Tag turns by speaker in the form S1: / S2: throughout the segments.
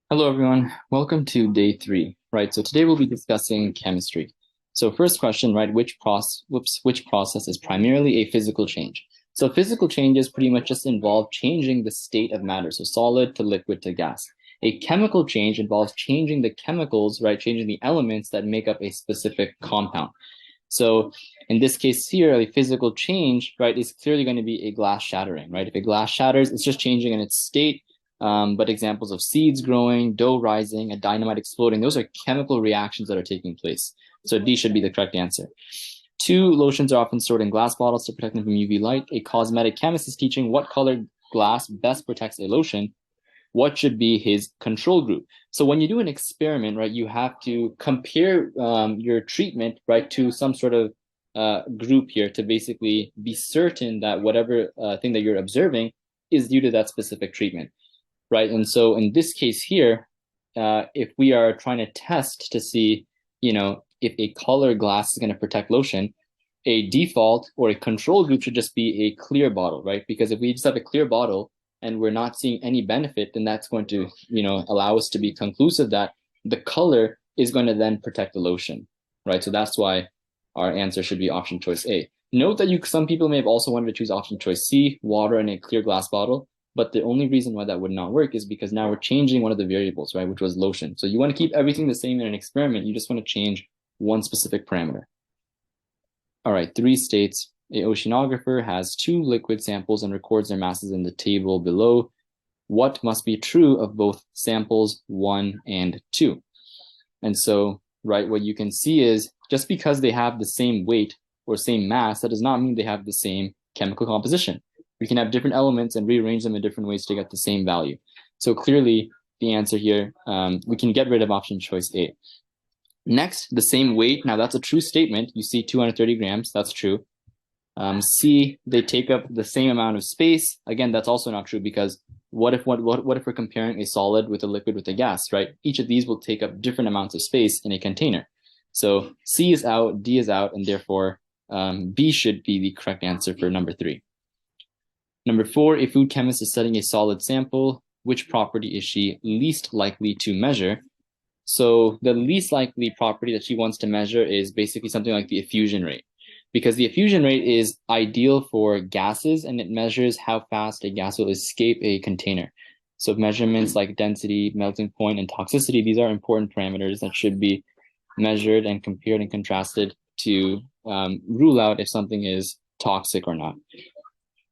S1: Hello, everyone. Welcome to day 3, right? So today we'll be discussing chemistry. So first question, right? Which process is primarily a physical change? So physical changes pretty much just involve changing the state of matter, so solid to liquid to gas. A chemical change involves changing the chemicals, right? Changing the elements that make up a specific compound. So in this case here, a physical change, right, is clearly going to be a glass shattering, right? If a glass shatters, it's just changing in its state. But examples of seeds growing, dough rising, a dynamite exploding, those are chemical reactions that are taking place. So D should be the correct answer. 2, lotions are often stored in glass bottles to protect them from UV light. A cosmetic chemist is teaching what colored glass best protects a lotion. What should be his control group? So when you do an experiment, right, you have to compare your treatment, right, to some sort of group here to basically be certain that whatever thing that you're observing is due to that specific treatment, right? And so in this case here, if we are trying to test to see, if a colored glass is going to protect lotion, a default or a control group should just be a clear bottle, right? Because if we just have a clear bottle and we're not seeing any benefit, then that's going to, allow us to be conclusive that the color is going to then protect the lotion, right? So that's why our answer should be option choice A. Note that some people may have also wanted to choose option choice C, water in a clear glass bottle, but the only reason why that would not work is because now we're changing one of the variables, right, which was lotion. So you want to keep everything the same in an experiment. You just want to change one specific parameter. All right, 3 states. An oceanographer has 2 liquid samples and records their masses in the table below. What must be true of both samples 1 and 2? And so, right, what you can see is just because they have the same weight or same mass, that does not mean they have the same chemical composition. We can have different elements and rearrange them in different ways to get the same value. So clearly, the answer here, we can get rid of option choice A. Next, the same weight. Now that's a true statement. You see 230 grams, that's true. C, they take up the same amount of space. Again, that's also not true because what if we're comparing a solid with a liquid with a gas, right? Each of these will take up different amounts of space in a container. So C is out, D is out, and therefore B should be the correct answer for number 3. Number 4, a food chemist is studying a solid sample. Which property is she least likely to measure? So the least likely property that she wants to measure is basically something like the effusion rate, because the effusion rate is ideal for gases and it measures how fast a gas will escape a container. So measurements like density, melting point, and toxicity, these are important parameters that should be measured and compared and contrasted to rule out if something is toxic or not.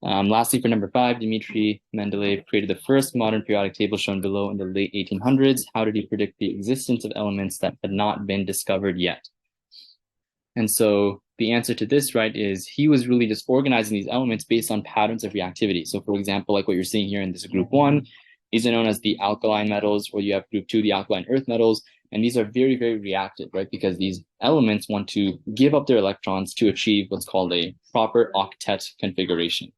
S1: Lastly, for number 5, Dmitry Mendeleev created the first modern periodic table shown below in the late 1800s. How did he predict the existence of elements that had not been discovered yet? And so the answer to this, right, is he was really just organizing these elements based on patterns of reactivity. So for example, like what you're seeing here in this group 1, these are known as the alkaline metals, or you have group 2, the alkaline earth metals. And these are very, very reactive, right? Because these elements want to give up their electrons to achieve what's called a proper octet configuration.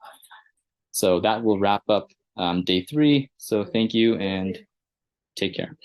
S1: So that will wrap up day 3. So thank you and take care.